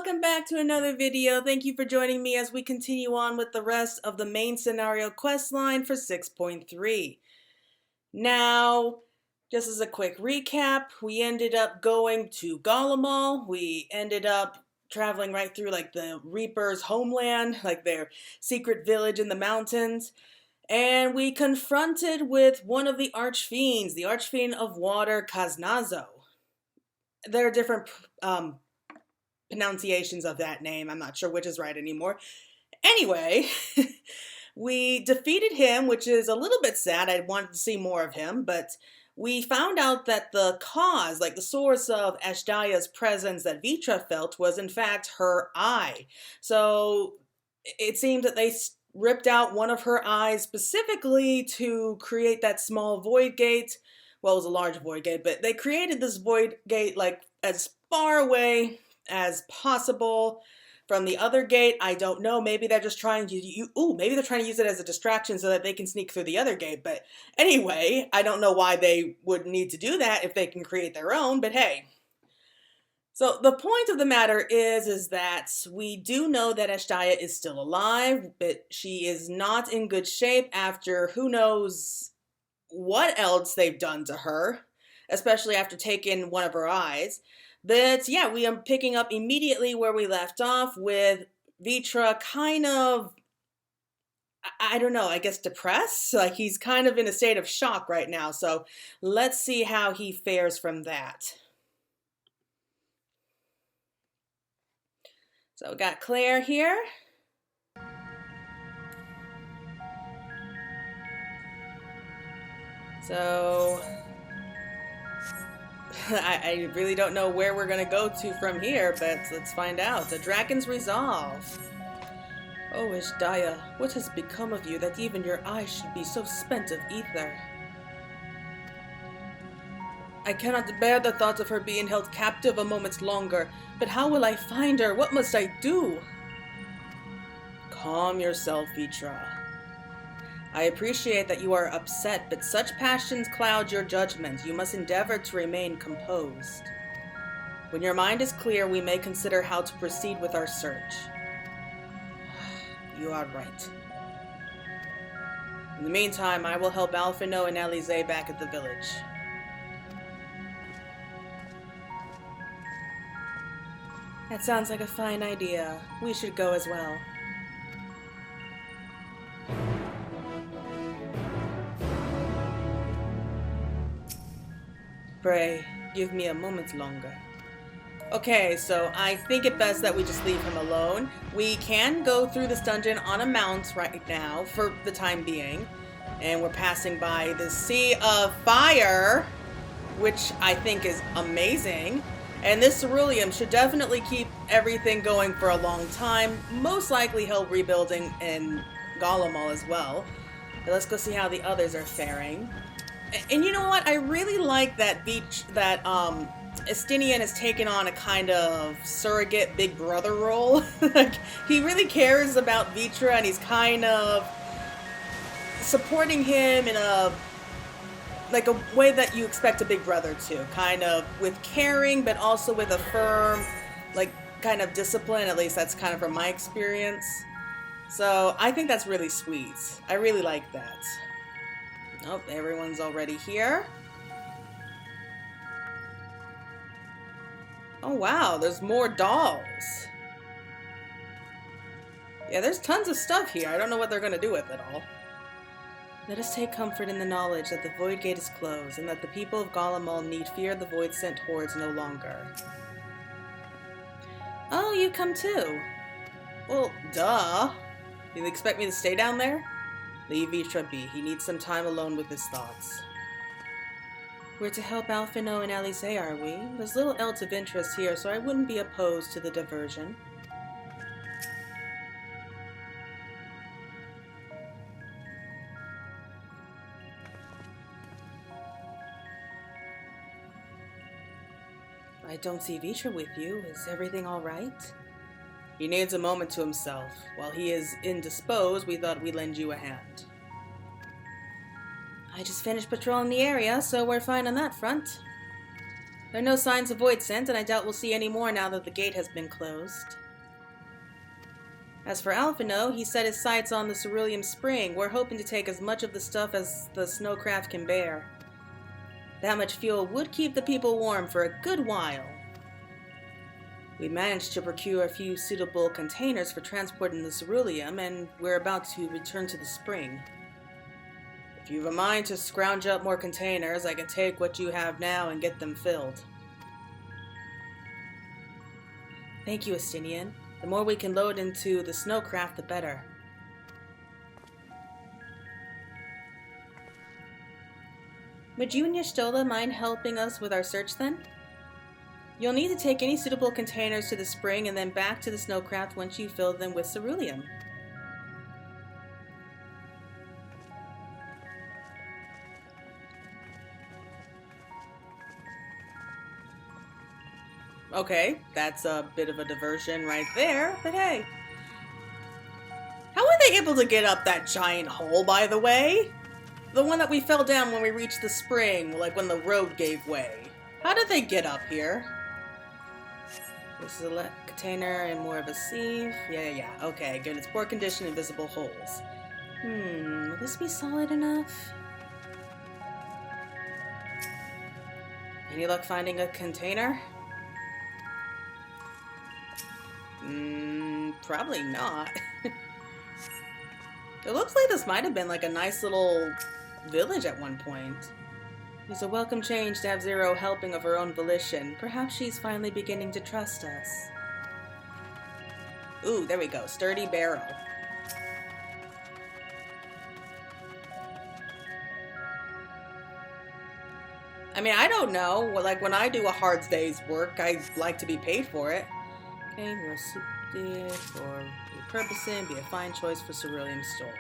welcome back to another video. Thank you for joining me as we continue on with the rest of the main scenario questline for 6.3. Now, just as a quick recap, we ended up going to Garlemald. We ended up traveling right through like the Reaper's homeland, like their secret village in the mountains. And we confronted with one of the Archfiends, the Archfiend of Water, Kaznazo. There are different pronunciations of that name. I'm not sure which is right anymore. Anyway, we defeated him, which is a little bit sad. I wanted to see more of him, but we found out that the cause, like the source of Ashdaya's presence that Vitra felt, was in fact her eye. So it seemed that they ripped out one of her eyes specifically to create that small void gate. Well, it was a large void gate, but they created this void gate like as far away as possible from the other gate. I don't know. Maybe they're just trying to maybe they're trying to use it as a distraction so that they can sneak through the other gate. But anyway, I don't know why they would need to do that if they can create their own, but hey. So the point of the matter is that we do know that Ashdaya is still alive, but she is not in good shape after who knows what else they've done to her, especially after taking one of her eyes. But yeah, we are picking up immediately where we left off with Vitra kind of, I don't know, I guess depressed? Like he's kind of in a state of shock right now. So let's see how he fares from that. So we got Claire here. So I really don't know where we're going to go to from here, but let's find out. The Dragon's Resolve. Oh, Ashdaya, what has become of you that even your eyes should be so spent of ether? I cannot bear the thought of her being held captive a moment longer, but how will I find her? What must I do? Calm yourself, Vitra. I appreciate that you are upset, but such passions cloud your judgment. You must endeavor to remain composed. When your mind is clear, we may consider how to proceed with our search. You are right. In the meantime, I will help Alphino and Alize back at the village. That sounds like a fine idea. We should go as well. Pray, give me a moment longer. Okay, so I think it best that we just leave him alone. We can go through this dungeon on a mount right now for the time being. And we're passing by the Sea of Fire, which I think is amazing. And this ceruleum should definitely keep everything going for a long time. Most likely help rebuilding in Garlemald as well. But let's go see how the others are faring. And you know what? I really like that Estinian has taken on a kind of surrogate big brother role. Like, he really cares about Vitra and he's kind of supporting him in a way that you expect a big brother to. Kind of with caring, but also with a firm, kind of discipline. At least that's kind of from my experience. So I think that's really sweet. I really like that. Nope, everyone's already here. Oh wow, there's more dolls. Yeah, there's tons of stuff here. I don't know what they're going to do with it all. Let us take comfort in the knowledge that the Void Gate is closed, and that the people of Garlemald need fear the Void-sent hordes no longer. Oh, you come too? Well, duh. You expect me to stay down there? Leave Vitra be. He needs some time alone with his thoughts. We're to help Alphino and Alize, are we? There's little else of interest here, so I wouldn't be opposed to the diversion. I don't see Vitra with you. Is everything all right? He needs a moment to himself. While he is indisposed, we thought we'd lend you a hand. I just finished patrolling the area, so we're fine on that front. There are no signs of void scent, and I doubt we'll see any more now that the gate has been closed. As for Alphino, he set his sights on the Cerulean Spring. We're hoping to take as much of the stuff as the snowcraft can bear. That much fuel would keep the people warm for a good while. We managed to procure a few suitable containers for transporting the ceruleum, and we're about to return to the spring. If you have a mind to scrounge up more containers, I can take what you have now and get them filled. Thank you, Estinian. The more we can load into the snowcraft, the better. Would you and Y'shtola mind helping us with our search then? You'll need to take any suitable containers to the spring and then back to the snowcraft once you fill them with ceruleum. Okay, that's a bit of a diversion right there, but hey. How were they able to get up that giant hole, by the way? The one that we fell down when we reached the spring, like when the road gave way. How did they get up here? This is a container and more of a sieve. Yeah. Okay, good. It's poor condition and visible holes. Will this be solid enough? Any luck finding a container? Probably not. It looks like this might have been like a nice little village at one point. It's a welcome change to have Zero helping of her own volition. Perhaps she's finally beginning to trust us. Ooh, there we go. Sturdy barrel. I mean, I don't know. Like, when I do a hard day's work, I like to be paid for it. Okay, we'll soup it for repurposing. Be a fine choice for ceruleum storage.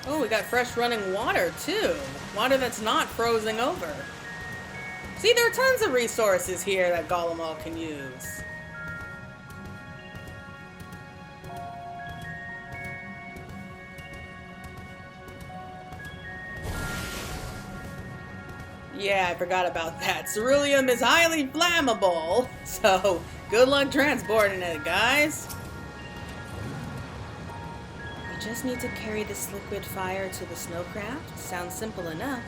Oh, we got fresh running water, too. Water that's not frozen over. See, there are tons of resources here that Golemall can use. Yeah, I forgot about that. Ceruleum is highly flammable, so good luck transporting it, guys. Just need to carry this liquid fire to the snowcraft. Sounds simple enough.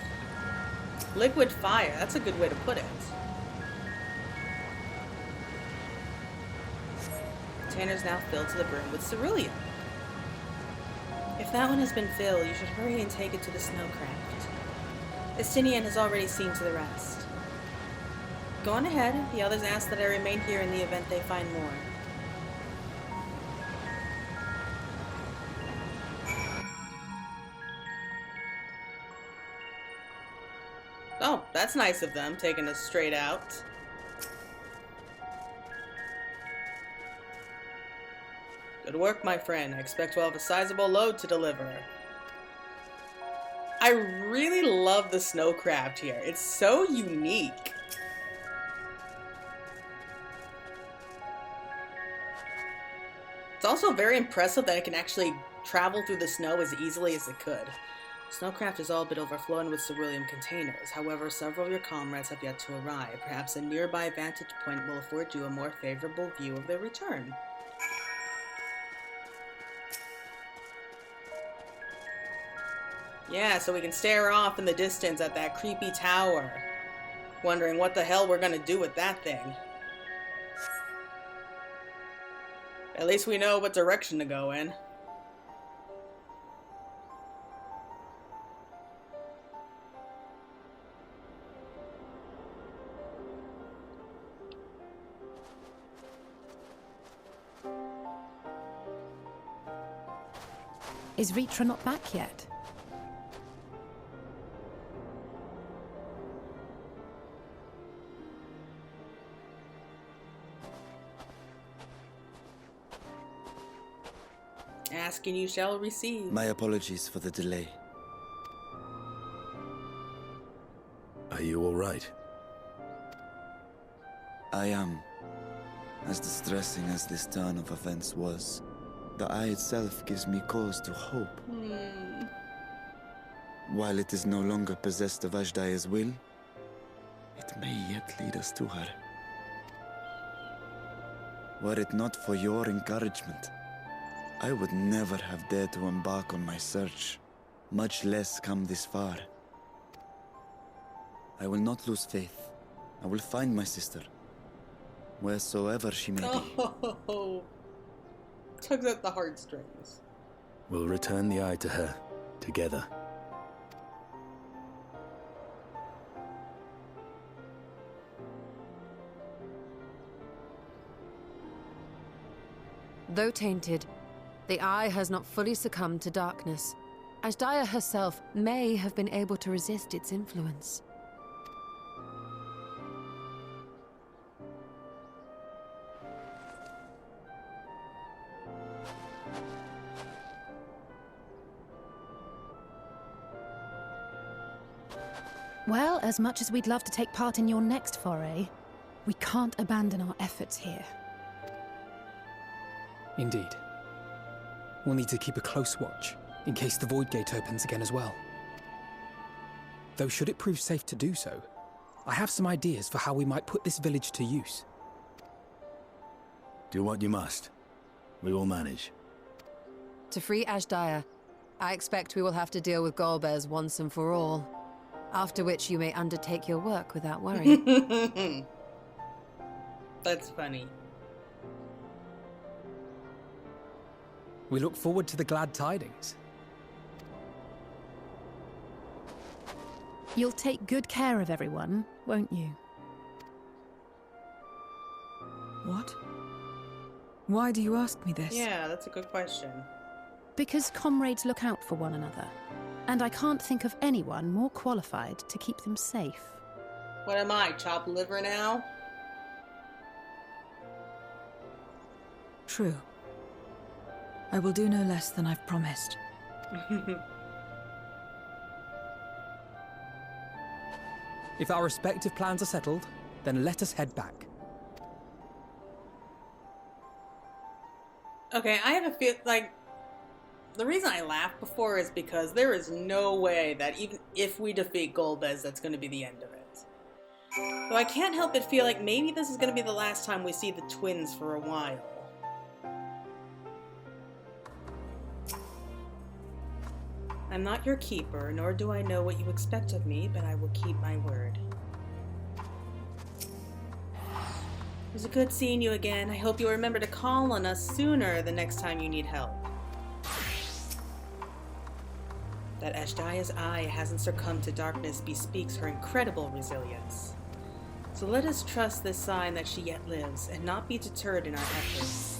Liquid fire, that's a good way to put it. Container's now filled to the brim with ceruleum. If that one has been filled, you should hurry and take it to the snowcraft. Estinian has already seen to the rest. Go on ahead. The others ask that I remain here in the event they find more. Oh, that's nice of them, taking us straight out. Good work, my friend. I expect we'll have a sizable load to deliver. I really love the snowcraft here. It's so unique. It's also very impressive that it can actually travel through the snow as easily as it could. Snowcraft is all but overflowing with ceruleum containers. However, several of your comrades have yet to arrive. Perhaps a nearby vantage point will afford you a more favorable view of their return. Yeah, so we can stare off in the distance at that creepy tower, wondering what the hell we're gonna do with that thing. At least we know what direction to go in. Is Ritra not back yet? Ask and you shall receive. My apologies for the delay. Are you all right? I am. As distressing as this turn of events was, the eye itself gives me cause to hope. While it is no longer possessed of Ashdai's will, it may yet lead us to her. Were it not for your encouragement, I would never have dared to embark on my search, much less come this far. I will not lose faith. I will find my sister, wheresoever she may be. Oh, tugs at the heartstrings. We'll return the eye to her, together. Though tainted, the eye has not fully succumbed to darkness. Ashdaya herself may have been able to resist its influence. Well, as much as we'd love to take part in your next foray, we can't abandon our efforts here. Indeed. We'll need to keep a close watch, in case the Void Gate opens again as well. Though should it prove safe to do so, I have some ideas for how we might put this village to use. Do what you must. We will manage. To free Ashdaya, I expect we will have to deal with Golbez once and for all. After which you may undertake your work without worry. That's funny. We look forward to the glad tidings. You'll take good care of everyone, won't you? What? Why do you ask me this? Yeah, that's a good question. Because comrades look out for one another. And I can't think of anyone more qualified to keep them safe. What am I, chopped liver now? True. I will do no less than I've promised. If our respective plans are settled, then let us head back. Okay, I have a feel like the reason I laughed before is because there is no way that even if we defeat Golbez, that's going to be the end of it. So I can't help but feel like maybe this is going to be the last time we see the twins for a while. I'm not your keeper, nor do I know what you expect of me, but I will keep my word. It was good seeing you again. I hope you'll remember to call on us sooner the next time you need help. That Ashdaya's eye hasn't succumbed to darkness bespeaks her incredible resilience. So let us trust this sign that she yet lives, and not be deterred in our efforts.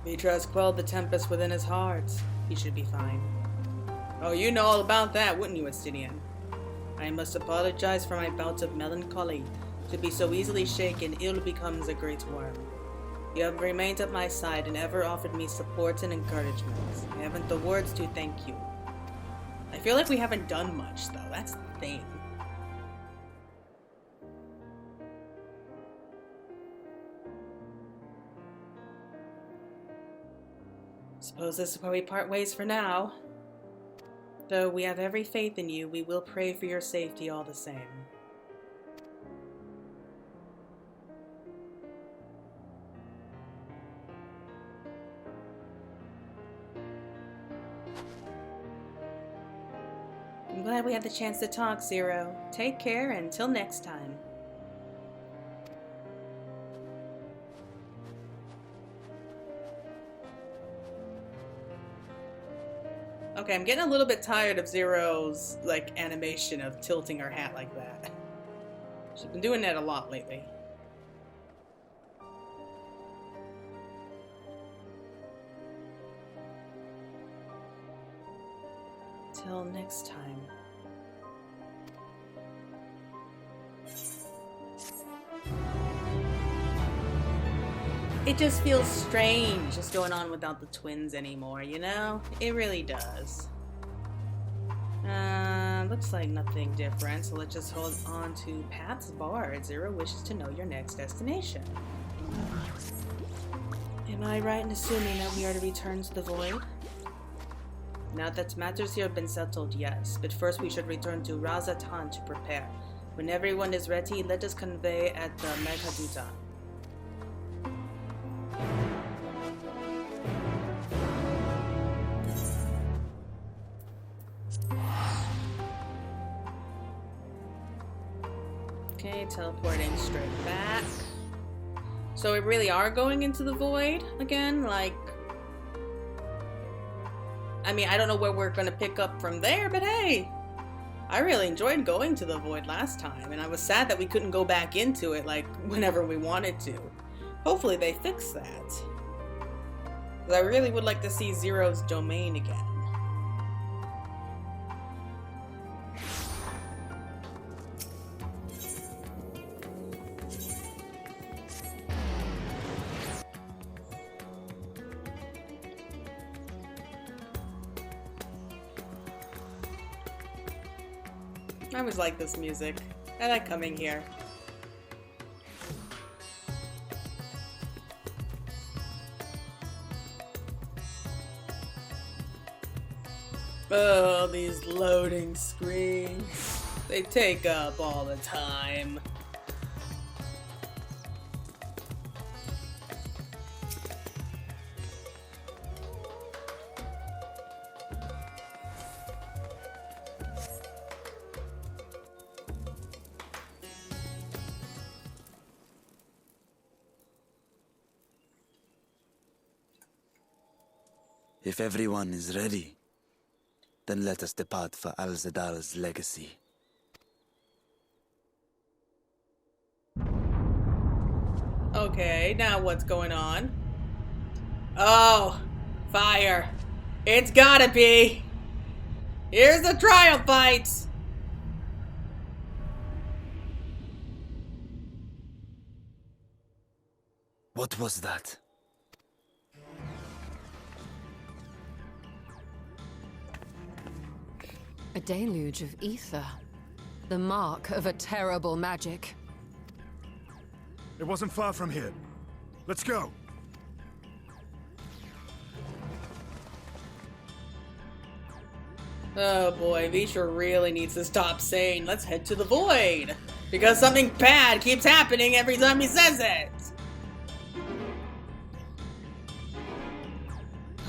Vitras quelled the tempest within his heart. He should be fine. Oh, you know all about that, wouldn't you, Estinian? I must apologize for my bouts of melancholy. To be so easily shaken, ill becomes a great worm. You have remained at my side and ever offered me support and encouragement. I haven't the words to thank you. I feel like we haven't done much, though. That's the thing. Suppose this is where we part ways for now. Though we have every faith in you, we will pray for your safety all the same. I'm glad we had the chance to talk, Zero. Take care until next time. Okay, I'm getting a little bit tired of Zero's, animation of tilting her hat like that. She's been doing that a lot lately. Till next time. It just feels strange just going on without the twins anymore, you know? It really does. Looks like nothing different, so let's just hold on to Pat's Bard. 0 wishes to know your next destination. Am I right in assuming that we are to return to the Void? Now that matters here have been settled, yes. But first we should return to Radz-at-Han to prepare. When everyone is ready, let us convey at the Meghaduta. Okay, teleporting straight back. So we really are going into the Void again? Like, I mean, I don't know where we're going to pick up from there, but hey, I really enjoyed going to the Void last time, and I was sad that we couldn't go back into it, like, whenever we wanted to. Hopefully they fix that. Because I really would like to see Zero's domain again. I always like this music. I like coming here. Oh, these loading screens. They take up all the time. If everyone is ready, then let us depart for Al-Zadal's legacy. Okay, now what's going on? Oh, fire. It's gotta be. Here's the trial fight. What was that? A deluge of ether. The mark of a terrible magic. It wasn't far from here. Let's go. Oh boy, Visha really needs to stop saying, let's head to the Void. Because something bad keeps happening every time he says it.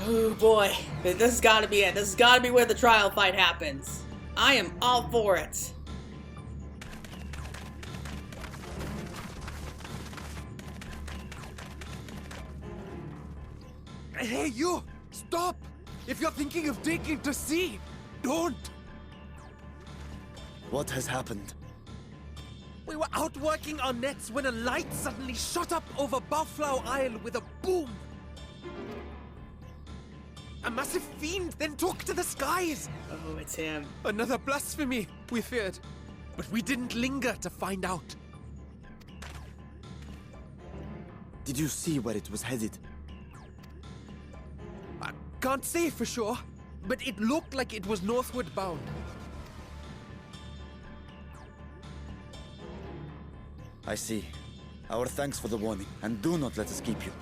Oh boy, this has got to be it. This has got to be where the trial fight happens. I am all for it. Hey, you! Stop! If you're thinking of taking to sea, don't! What has happened? We were out working our nets when a light suddenly shot up over Buffalo Isle with a boom. A massive fiend then took to the skies. Oh, it's him. Another blasphemy, we feared. But we didn't linger to find out. Did you see where it was headed? I can't say for sure, but it looked like it was northward bound. I see. Our thanks for the warning, and do not let us keep you.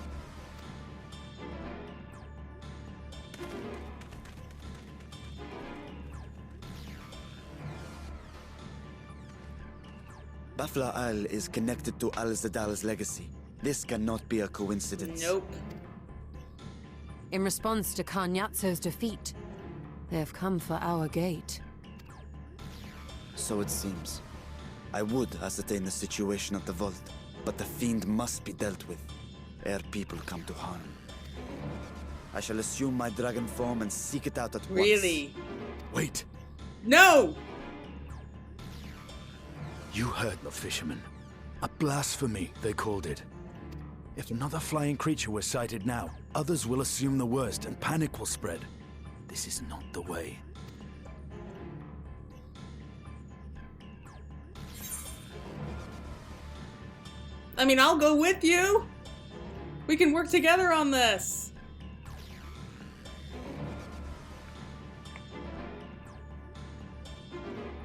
Buffalo Isle is connected to Al-Zadal's legacy. This cannot be a coincidence. Nope. In response to Kanyatso's defeat, they have come for our gate. So it seems. I would ascertain the situation at the vault, but the fiend must be dealt with, ere people come to harm. I shall assume my dragon form and seek it out at once. Really? Wait. No! You heard the fisherman. A blasphemy, they called it. If another flying creature were sighted now, others will assume the worst and panic will spread. This is not the way. I mean, I'll go with you. We can work together on this!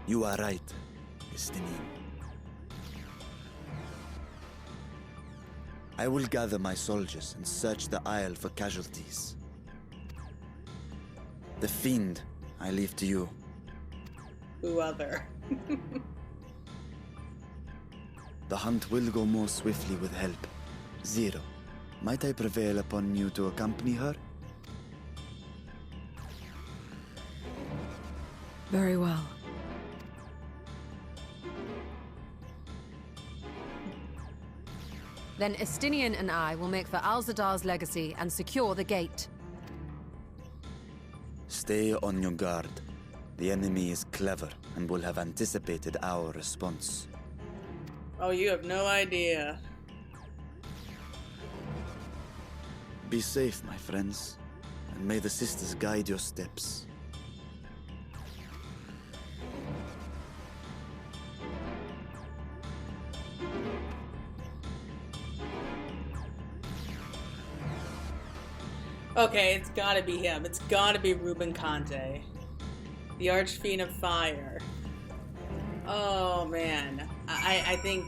You are right, Estinian. I will gather my soldiers and search the Isle for casualties. The Fiend, I leave to you. Who other? The hunt will go more swiftly with help. Zero, might I prevail upon you to accompany her? Very well. Then Estinian and I will make for Alzadar's legacy and secure the gate. Stay on your guard. The enemy is clever and will have anticipated our response. Oh, you have no idea. Be safe, my friends, and may the sisters guide your steps. Okay, it's gotta be him. It's gotta be Ruben Conte. The Archfiend of Fire. Oh, man. I think...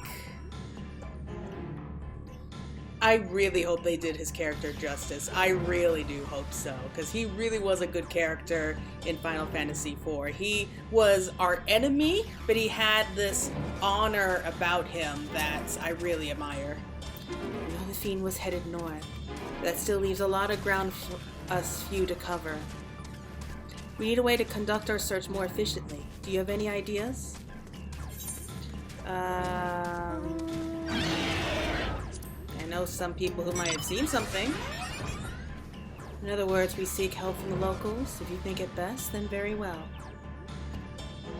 I really hope they did his character justice. I really do hope so, because he really was a good character in Final Fantasy IV. He was our enemy, but he had this honor about him that I really admire. I know the Fiend was headed north. That still leaves a lot of ground for us few to cover. We need a way to conduct our search more efficiently. Do you have any ideas? I know some people who might have seen something. In other words, we seek help from the locals. If you think it best, then very well.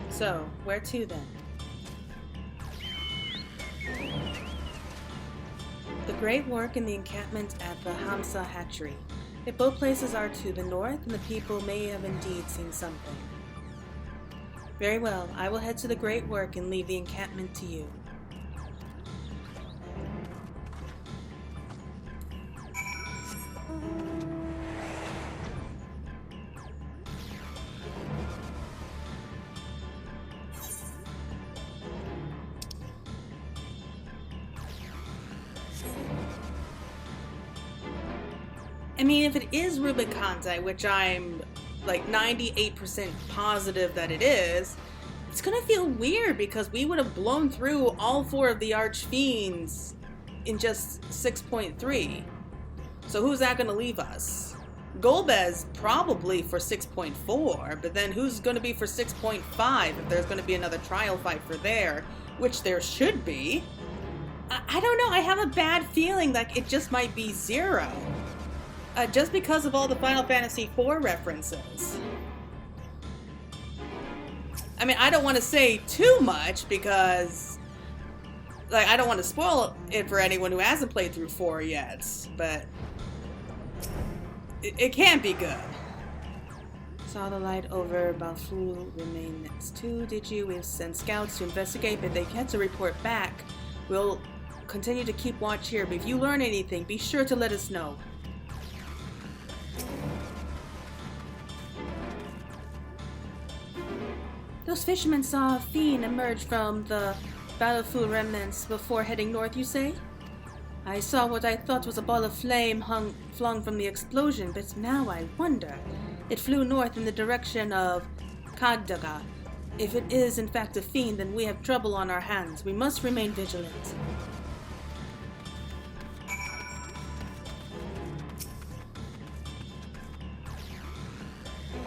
So, where to then? The great work in the encampment at the Hamsa hatchery. If both places are to the north, then the people may have indeed seen something. Very well, I will head to the great work and leave the encampment to you. I mean, if it is Ruben Conte, which I'm like 98% positive that it is, it's gonna feel weird because we would have blown through all 4 of the Archfiends in just 6.3. So who's that gonna leave us? Golbez probably for 6.4, but then who's gonna be for 6.5 if there's gonna be another trial fight for there, which there should be. I don't know, I have a bad feeling like it just might be 0. Just because of all the Final Fantasy IV references. I mean, I don't want to say too much because, like, I don't want to spoil it for anyone who hasn't played through 4 yet, but it can't be good. Saw the light over Balfru remain next to, did you? We've sent scouts to investigate, but they can't report back. We'll continue to keep watch here, but if you learn anything, be sure to let us know. Those fishermen saw a fiend emerge from the Balfru remnants before heading north, you say? I saw what I thought was a ball of flame flung from the explosion, but now I wonder. It flew north in the direction of Kagdaga. If it is in fact a fiend, then we have trouble on our hands. We must remain vigilant.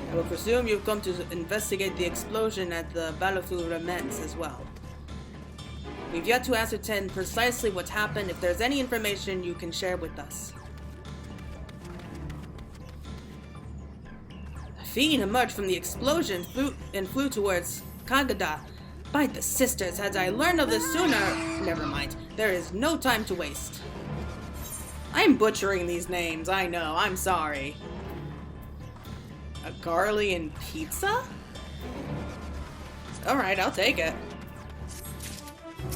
I will presume you've come to investigate the explosion at the Balfru remnants as well. We've yet to ascertain precisely what happened. If there's any information you can share with us. A fiend emerged from the explosion and flew towards Kagada. By the sisters, had I learned of this sooner... Never mind. There is no time to waste. I'm butchering these names, I know. I'm sorry. A Garlean pizza? Alright, I'll take it.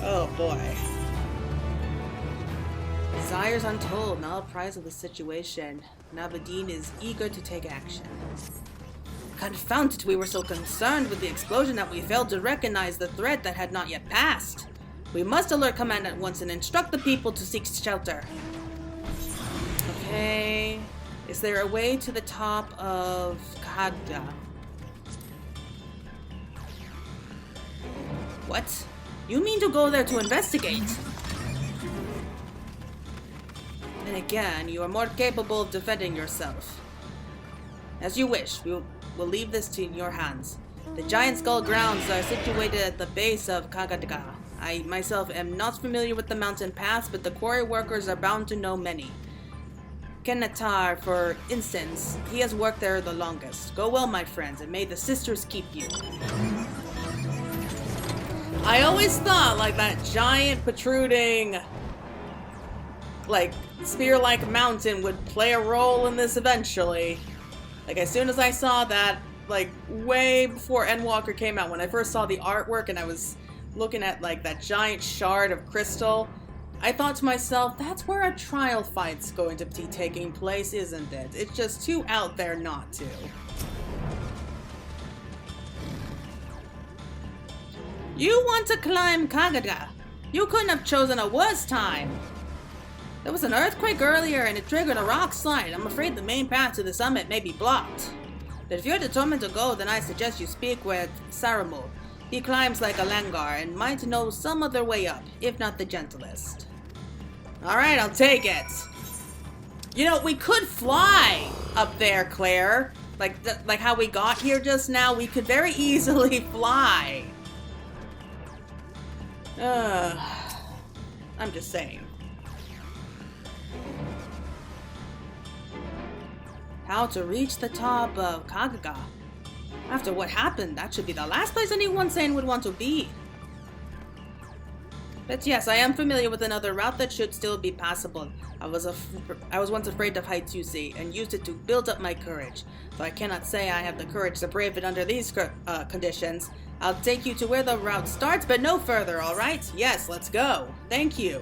Oh boy. Desires untold, now apprised of the situation. Nabadine is eager to take action. Confound it, we were so concerned with the explosion that we failed to recognize the threat that had not yet passed. We must alert command at once and instruct the people to seek shelter. Okay. Is there a way to the top of Khadga? What? You mean to go there to investigate? Then again, you are more capable of defending yourself. As you wish, we'll leave this to your hands. The Giant Skull grounds are situated at the base of Khadga. I myself am not familiar with the mountain paths, but the quarry workers are bound to know many. Kenatar, for instance, he has worked there the longest. Go well, my friends, and may the sisters keep you. I always thought, like, that giant protruding, like, spear-like mountain would play a role in this eventually. Like, as soon as I saw that, like, way before Endwalker came out, when I first saw the artwork and I was looking at, like, that giant shard of crystal, I thought to myself, that's where a trial fight's going to be taking place, isn't it? It's just too out there not to. You want to climb Khadga? You couldn't have chosen a worse time. There was an earthquake earlier and it triggered a rock slide. I'm afraid the main path to the summit may be blocked. But if you're determined to go, then I suggest you speak with Saramul. He climbs like a langar and might know some other way up, if not the gentlest. Alright, I'll take it. You know, we could fly up there, Claire. Like how we got here just now, we could very easily fly. I'm just saying. How to reach the top of Khadga. After what happened, that should be the last place anyone sane would want to be. But yes, I am familiar with another route that should still be passable. I was once afraid of heights, you see, and used it to build up my courage. Though I cannot say I have the courage to brave it under these conditions. I'll take you to where the route starts, but no further, alright? Yes, let's go. Thank you.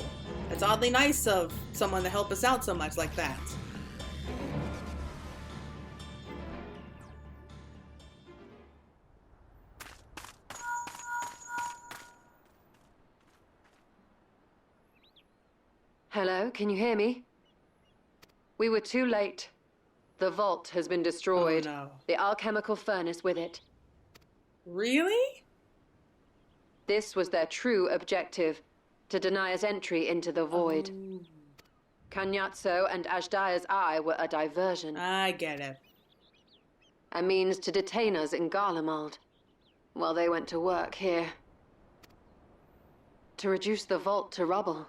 It's oddly nice of someone to help us out so much like that. Hello, can you hear me? We were too late. The vault has been destroyed. Oh, no. The alchemical furnace with it. Really? This was their true objective, to deny us entry into the void. Oh. Kanyatso and Ashdaya's eye were a diversion. I get it. A means to detain us in Garlemald, while they went to work here. To reduce the vault to rubble.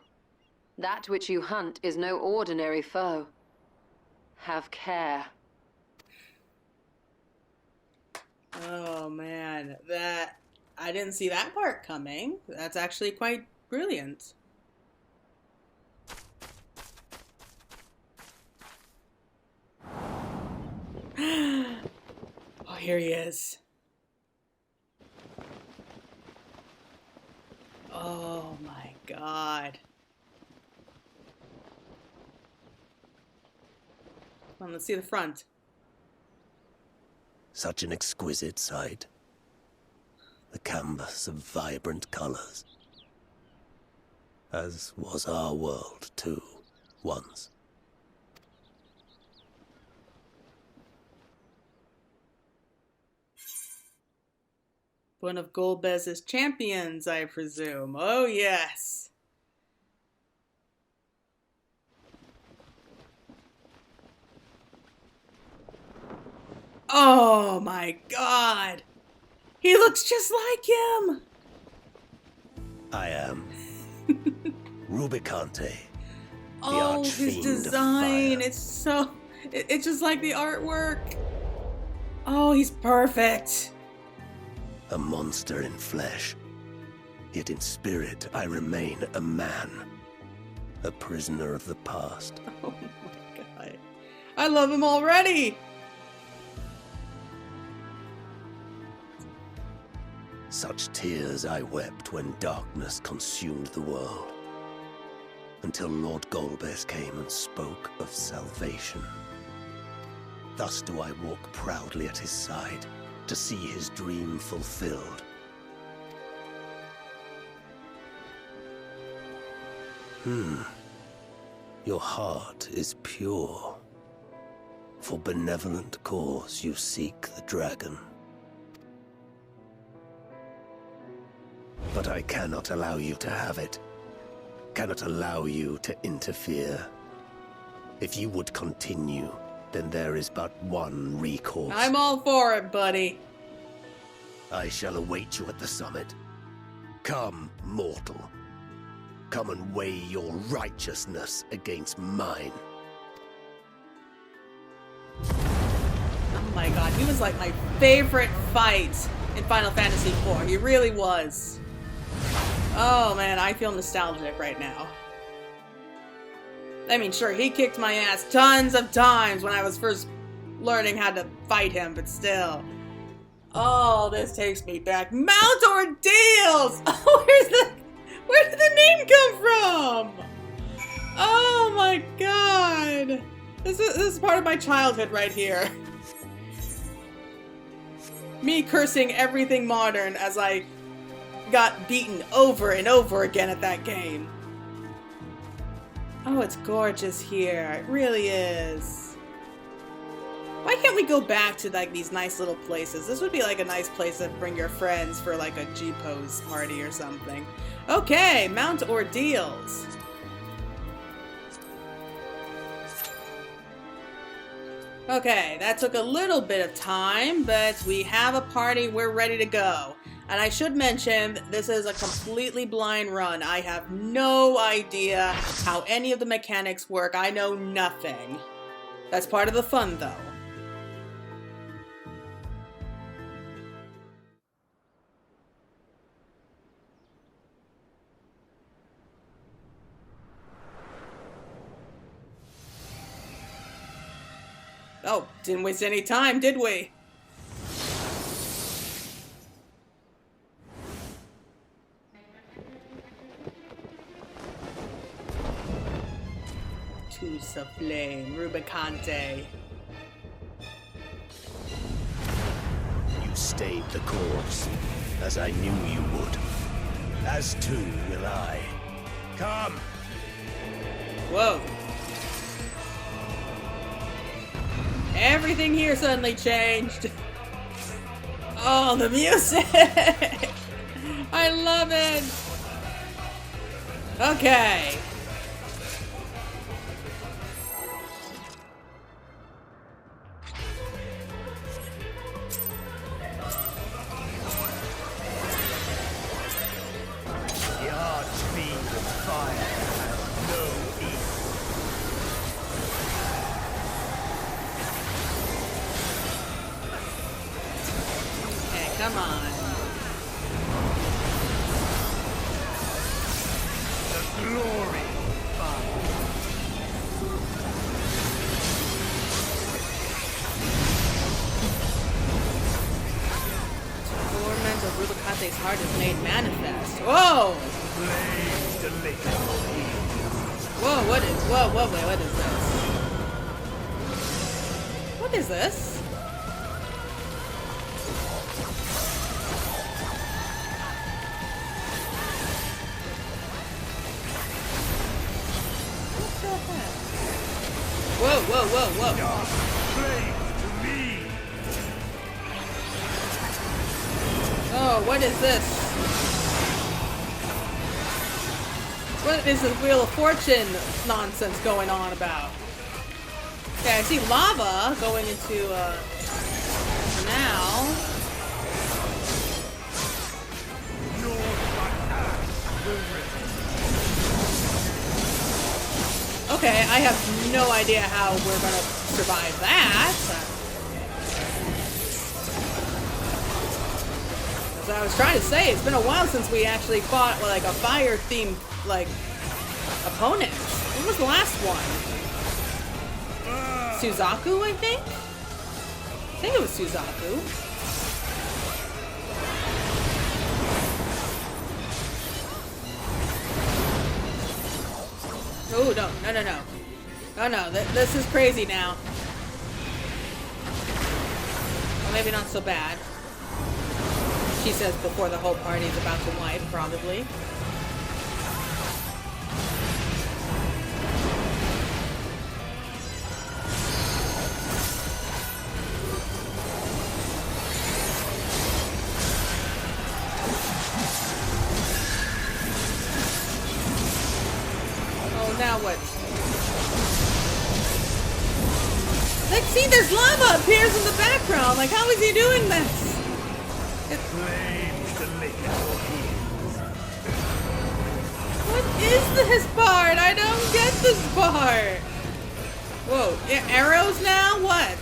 That which you hunt is no ordinary foe. Have care. Oh man, I didn't see that part coming. That's actually quite brilliant. Oh, here he is. Oh my god. Come on, let's see the front. Such an exquisite sight. The canvas of vibrant colors. As was our world, too, once. One of Golbez's champions, I presume. Oh, yes. Oh, my God. He looks just like him. I am Rubicante. Oh, his design. It's just like the artwork. Oh, he's perfect. A monster in flesh. Yet in spirit, I remain a man. A prisoner of the past. Oh my god. I love him already. Such tears I wept when darkness consumed the world. until Lord Golbez came and spoke of salvation. Thus do I walk proudly at his side, to see his dream fulfilled. Your heart is pure. For benevolent cause you seek the dragon. But I cannot allow you to have it. Cannot allow you to interfere. If you would continue, then there is but one recourse. I'm all for it, buddy. I shall await you at the summit. Come, mortal. Come and weigh your righteousness against mine. Oh my god, he was like my favorite fight in Final Fantasy IV. He really was. Oh man, I feel nostalgic right now. I mean, sure, he kicked my ass tons of times when I was first learning how to fight him, but still. Oh, this takes me back. Mount Ordeals! Oh, where did the name come from? Oh my god. This is part of my childhood right here. Me cursing everything modern as I got beaten over and over again at that game. Oh, it's gorgeous here. It really is. Why can't we go back to like these nice little places? This would be like a nice place to bring your friends for like a G-pose party or something. Okay, Mount Ordeals. Okay, that took a little bit of time, but we have a party, we're ready to go. And I should mention, this is a completely blind run. I have no idea how any of the mechanics work. I know nothing. That's part of the fun, though. Oh, didn't waste any time, did we? Tools of Flame, Rubicante. You stayed the course, as I knew you would. As too will I. Come! Whoa. Everything here suddenly changed. Oh, the music! I love it! Okay. The archfiend of fire has no equal. Okay, come on. The glory of fire. Torment of Rubicante's heart is made manifest. Whoa! Blaze delicate. Whoa, what is, whoa, wait, what is this? What is this? What the heck? Whoa, whoa, whoa, whoa. Blaze to me. Oh, what is this? What is this Wheel of Fortune nonsense going on about? Okay, I see lava going into, now. Okay, I have no idea how we're gonna survive that. As I was trying to say, it's been a while since we actually fought like a fire-themed like opponent. When was the last one? Suzaku, I think? I think it was Suzaku. Oh, no, no, no, no. Oh, no, this is crazy now. Well, maybe not so bad. She says before the whole party's about to wipe, probably. Now what? Like, see, there's lava appears in the background. Like, how is he doing this? What is this part? I don't get this part. Whoa, yeah, arrows now? What?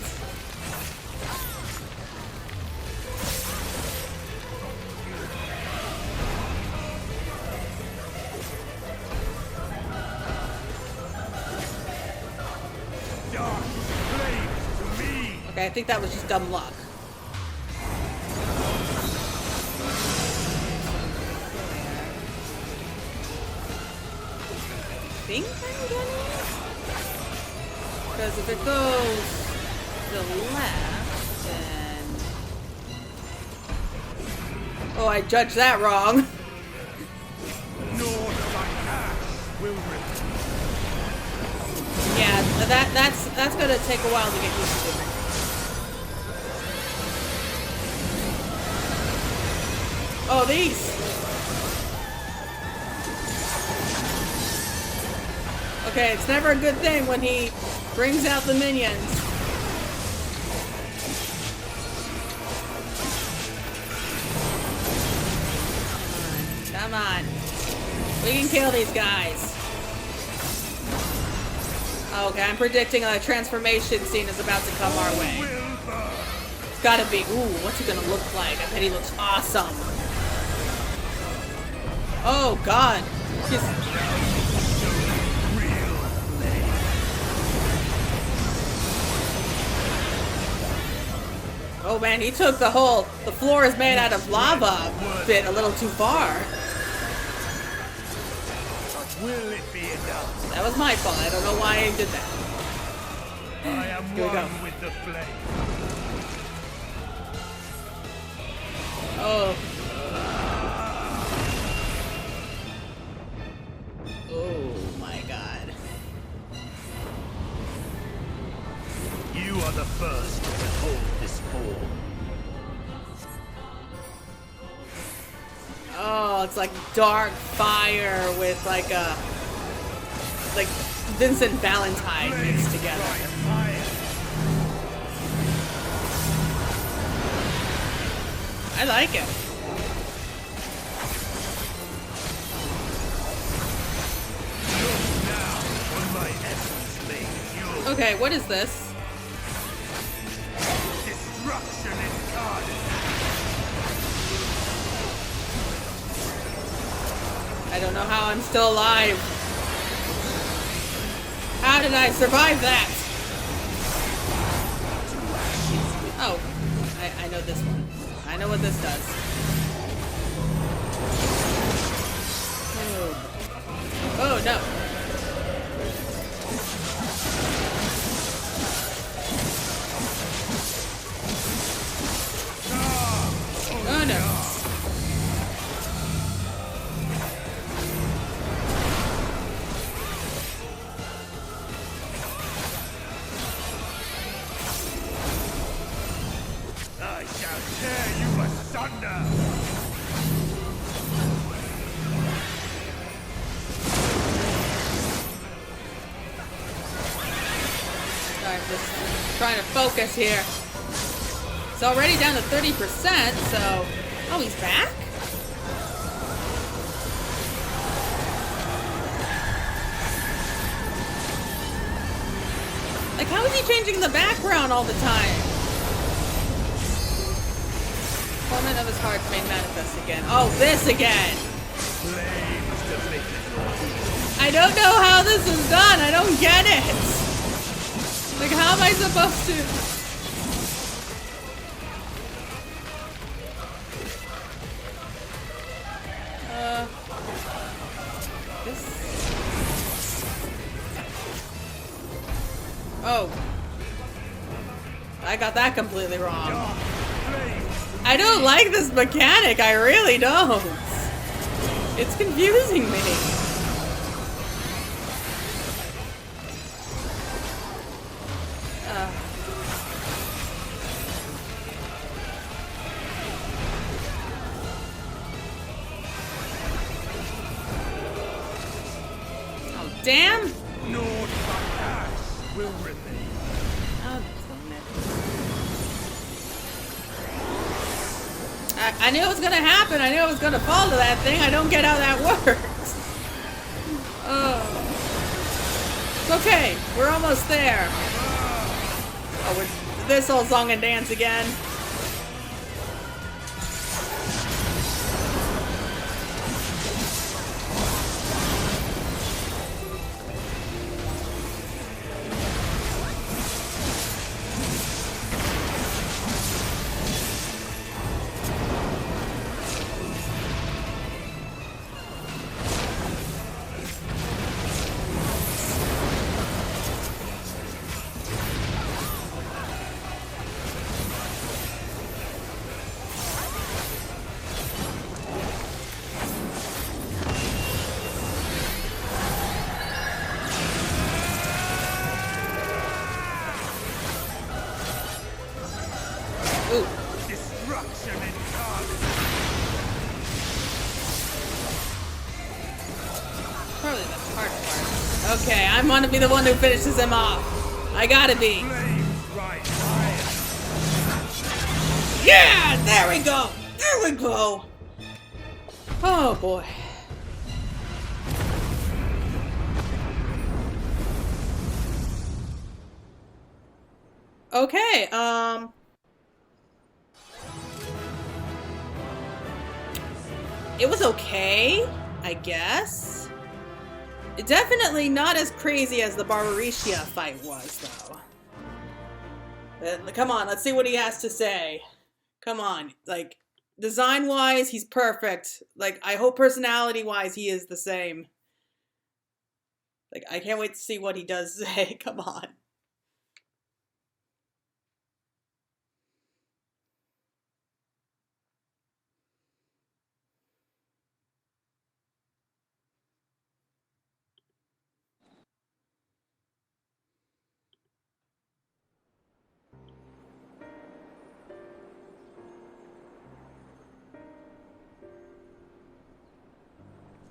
Okay, I think that was just dumb luck. Think I'm getting it? Because if it goes to the left, then... Oh, I judged that wrong. Yeah, that's gonna take a while to get used to. Oh, these! Okay, it's never a good thing when he brings out the minions. Come on. We can kill these guys. Okay, I'm predicting a transformation scene is about to come our way. It's gotta be. Ooh, what's he gonna look like? I bet he looks awesome. Oh, God. Oh, man, he took the floor is made out of lava bit a little too far. Will it be enough? That was my fault. I don't know why I did that. I am Here we go. one with the flame. Oh. Oh my God. You are the first to behold this form. Oh, it's like dark fire with like Vincent Valentine mixed together. I like it. Okay, what is this? Destruction incarnate. I don't know how I'm still alive. How did I survive that? Oh, I know this one. I know what this does. Oh no. Oh no. I shall tear you asunder. I'm just trying to focus here. It's already down to 30%, so... Oh, he's back? Like, how is he changing the background all the time? Torment of his heart's made manifest again. Oh, this again! I don't know how this is done. I don't get it. Like, how am I supposed to... This... Oh. I got that completely wrong. I don't like this mechanic, I really don't. It's confusing me. Oh, damn! Naught but ass will remain. Oh, I knew it was gonna happen. I knew I was gonna fall to that thing. I don't get how that works. Oh. It's okay. We're almost there. Oh, we're this whole song and dance again. Probably the hard part. Okay, I want to be the one who finishes him off. I gotta be. Yeah, there we go. There we go. Oh boy. Okay, it was okay, I guess. Definitely not as crazy as the Barbaricia fight was, though. Come on, let's see what he has to say. Come on, like, design-wise, he's perfect. Like, I hope personality-wise he is the same. Like, I can't wait to see what he does say. Come on.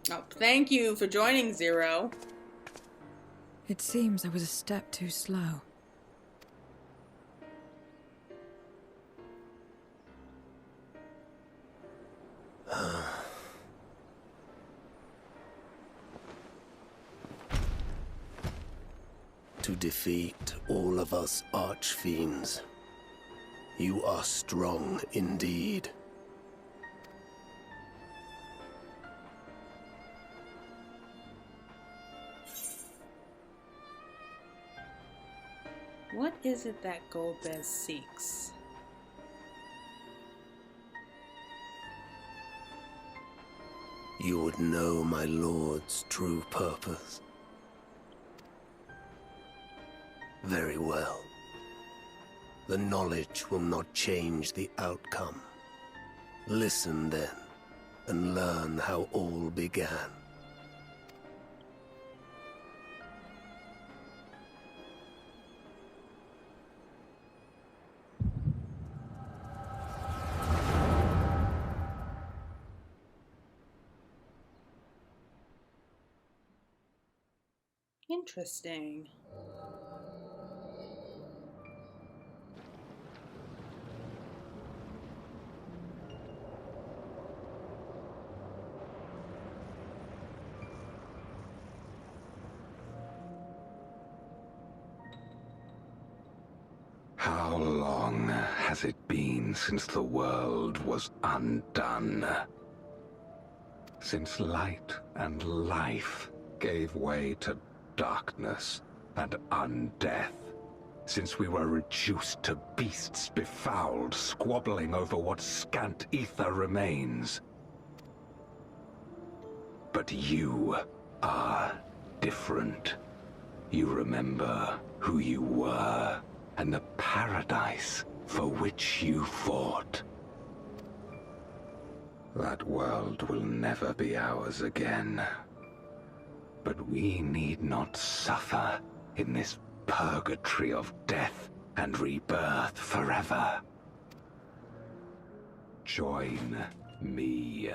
Oh, thank you for joining, Zero. It seems I was a step too slow. To defeat all of us archfiends, you are strong indeed. What is it that Golbez seeks? You would know my lord's true purpose. Very well. The knowledge will not change the outcome. Listen then, and learn how all began. Interesting. How long has it been since the world was undone? Since light and life gave way to darkness and undeath. Since we were reduced to beasts befouled, squabbling over what scant ether remains. But you are different. You remember who you were, and the paradise for which you fought. That world will never be ours again. But we need not suffer in this purgatory of death and rebirth forever. Join me,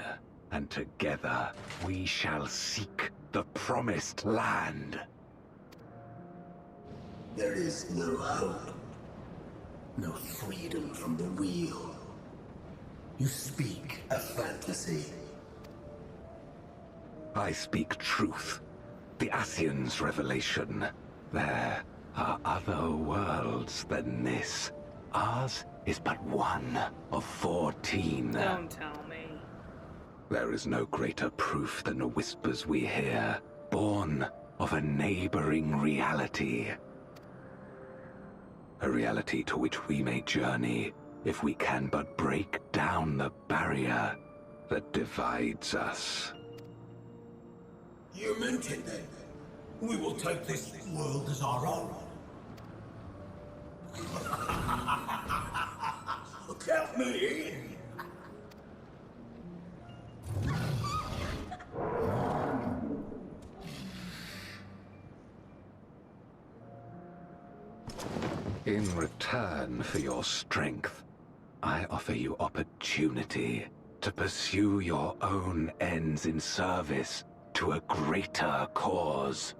and together we shall seek the promised land. There is no hope. No freedom from the wheel. You speak a fantasy. I speak truth. The Ascian's revelation. There are other worlds than this. Ours is but one of 14. Don't tell me. There is no greater proof than the whispers we hear, born of a neighboring reality. A reality to which we may journey if we can but break down the barrier that divides us. You meant it then. We will take this world as our own. Count me in. In return for your strength, I offer you opportunity to pursue your own ends in service to a greater cause.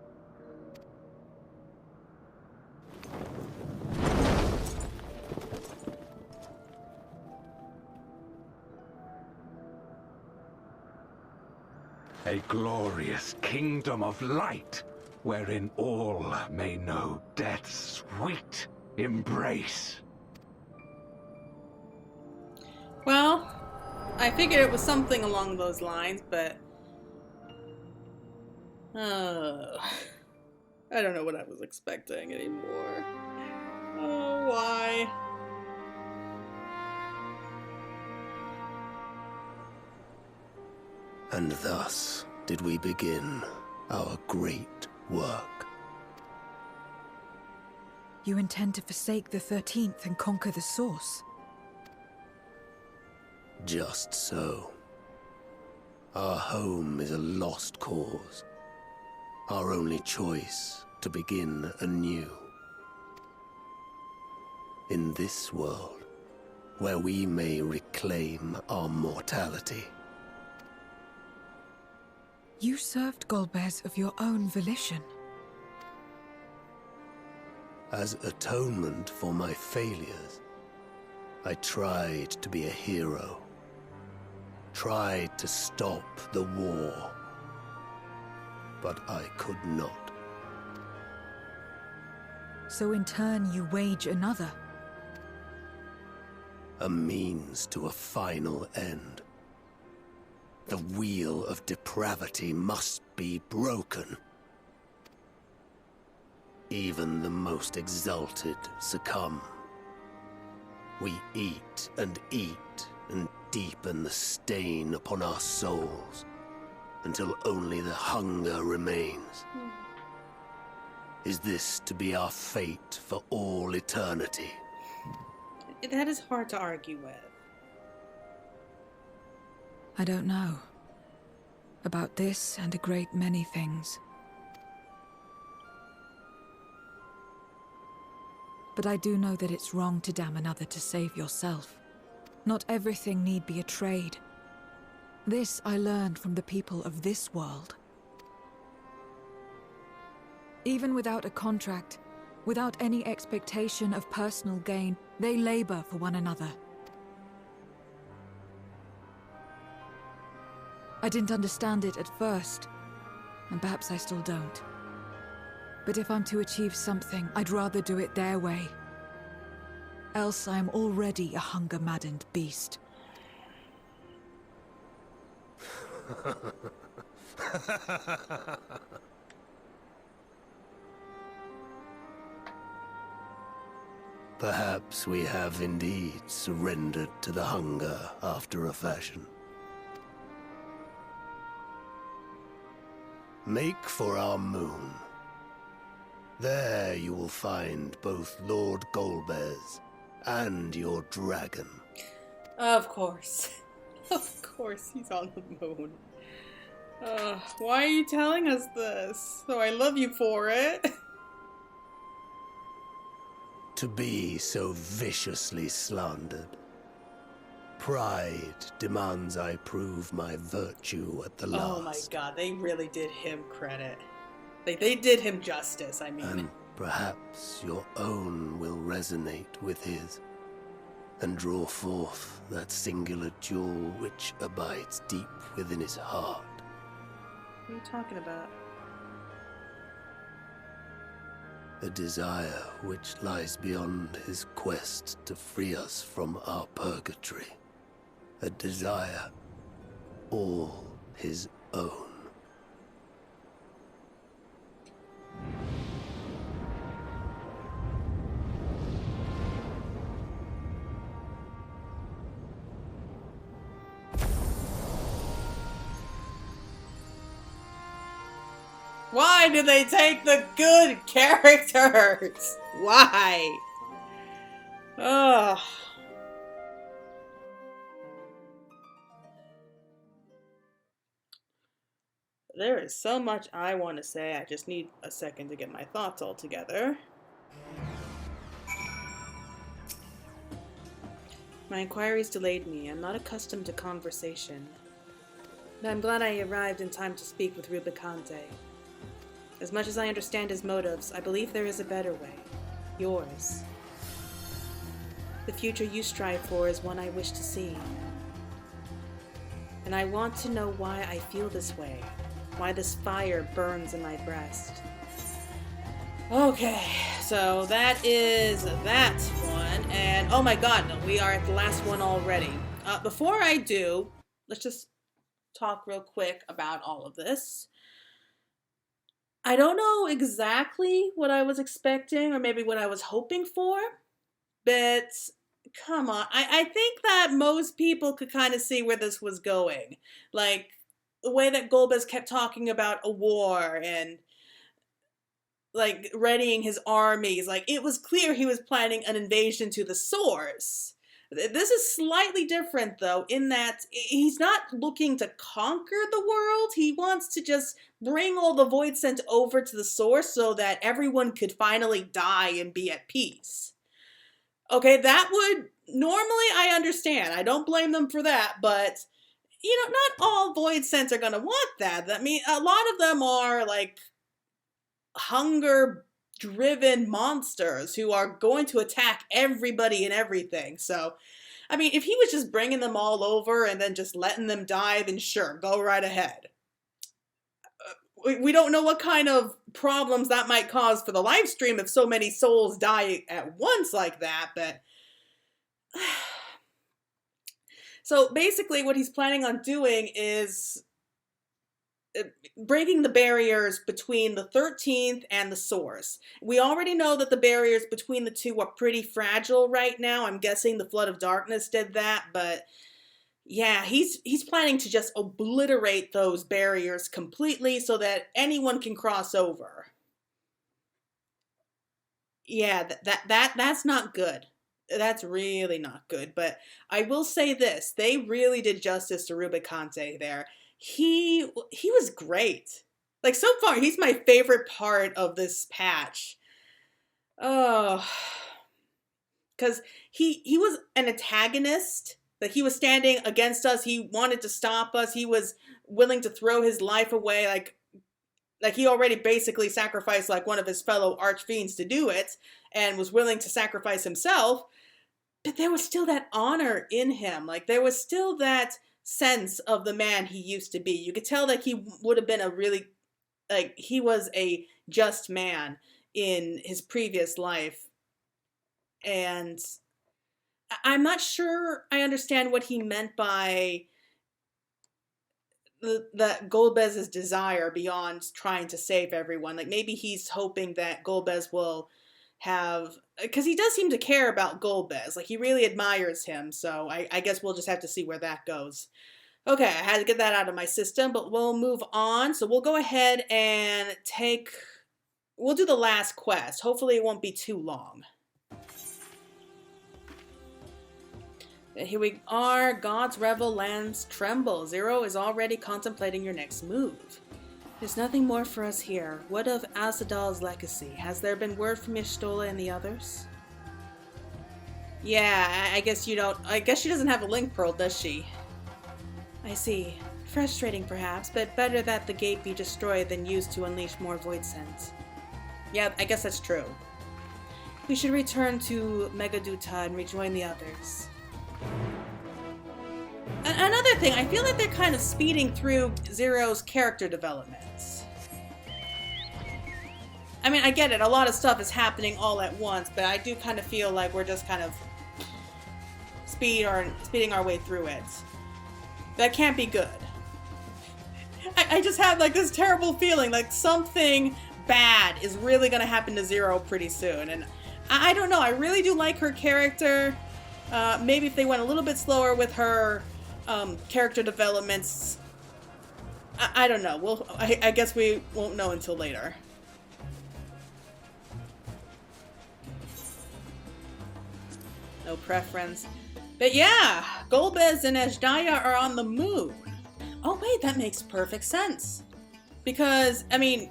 A glorious kingdom of light, wherein all may know death's sweet embrace. Well, I figured it was something along those lines, but... I don't know what I was expecting anymore. Oh, why? And thus did we begin our great work. You intend to forsake the 13th and conquer the Source? Just so. Our home is a lost cause. Our only choice to begin anew. In this world, where we may reclaim our mortality. You served Golbez of your own volition. As atonement for my failures, I tried to be a hero. Tried to stop the war. But I could not. So in turn you wage another? A means to a final end. The wheel of depravity must be broken. Even the most exalted succumb. We eat and deepen the stain upon our souls, until only the hunger remains. Is this to be our fate for all eternity? That is hard to argue with. I don't know. About this and a great many things. But I do know that it's wrong to damn another to save yourself. Not everything need be a trade. This I learned from the people of this world. Even without a contract, without any expectation of personal gain, they labor for one another. I didn't understand it at first, and perhaps I still don't. But if I'm to achieve something, I'd rather do it their way. Else I am already a hunger-maddened beast. Perhaps we have indeed surrendered to the hunger after a fashion. Make for our moon. There you will find both Lord Golbez and your dragon. Of course. Of course he's on the moon. Why are you telling us this? So I love you for it. To be so viciously slandered. Pride demands I prove my virtue at the last. Oh my god, they really did him credit. They did him justice, I mean. And perhaps your own will resonate with his, and draw forth that singular jewel which abides deep within his heart. What are you talking about? A desire which lies beyond his quest to free us from our purgatory. A desire all his own. Why do they take the good characters? Why? Ugh. There is so much I want to say. I just need a second to get my thoughts all together. My inquiries delayed me. I'm not accustomed to conversation. But I'm glad I arrived in time to speak with Rubicante. As much as I understand his motives, I believe there is a better way. Yours. The future you strive for is one I wish to see. And I want to know why I feel this way. Why this fire burns in my breast. Okay, so that is that one. And oh my god, no, we are at the last one already. Before I do, let's just talk real quick about all of this. I don't know exactly what I was expecting or maybe what I was hoping for, but come on. I think that most people could kind of see where this was going. Like, the way that Golbez kept talking about a war and, like, readying his armies. Like, it was clear he was planning an invasion to the source. This is slightly different, though, in that he's not looking to conquer the world. He wants to just bring all the Void sent over to the source so that everyone could finally die and be at peace. Okay, that would... Normally, I understand. I don't blame them for that, but... You know, not all Void Scents are going to want that. I mean, a lot of them are, like, hunger-driven monsters who are going to attack everybody and everything. So, I mean, if he was just bringing them all over and then just letting them die, then sure, go right ahead. We don't know what kind of problems that might cause for the live stream if so many souls die at once like that, but... So basically what he's planning on doing is breaking the barriers between the 13th and the source. We already know that the barriers between the two are pretty fragile right now. I'm guessing the Flood of Darkness did that, but yeah, he's planning to just obliterate those barriers completely so that anyone can cross over. Yeah, that's not good. That's really not good, but I will say this. They really did justice to Rubicante there. He was great. Like, so far, he's my favorite part of this patch. Oh. Because he was an antagonist. Like, he was standing against us. He wanted to stop us. He was willing to throw his life away. Like he already basically sacrificed, like, one of his fellow archfiends to do it. And was willing to sacrifice himself. But there was still that honor in him. Like, there was still that sense of the man he used to be. You could tell that he would have been a really, like, he was a just man in his previous life. And I'm not sure I understand what he meant by that Golbez's desire beyond trying to save everyone. Like, maybe he's hoping that Golbez will have... Because he does seem to care about Golbez. Like, he really admires him, so I guess we'll just have to see where that goes. Okay, I had to get that out of my system, but we'll move on. So we'll go ahead and take we'll do the last quest. Hopefully it won't be too long. Here we are. God's Revel lands Tremble. Zero is already contemplating your next move. There's nothing more for us here. What of Asadal's legacy? Has there been word from Y'shtola and the others? Yeah, I guess you don't. I guess she doesn't have a link pearl, does she? I see. Frustrating perhaps, but better that the gate be destroyed than used to unleash more void scents. Yeah, I guess that's true. We should return to Megaduta and rejoin the others. Another thing, I feel like they're kind of speeding through Zero's character developments. I mean, I get it, a lot of stuff is happening all at once, but I do kind of feel like we're just kind of speeding our way through it. That can't be good. I just have like this terrible feeling like something bad is really going to happen to Zero pretty soon. And I don't know, I really do like her character. Maybe if they went a little bit slower with her character developments. I don't know. I guess we won't know until later. No preference. But yeah, Golbez and Azhdaya are on the moon. Oh wait, that makes perfect sense. Because, I mean,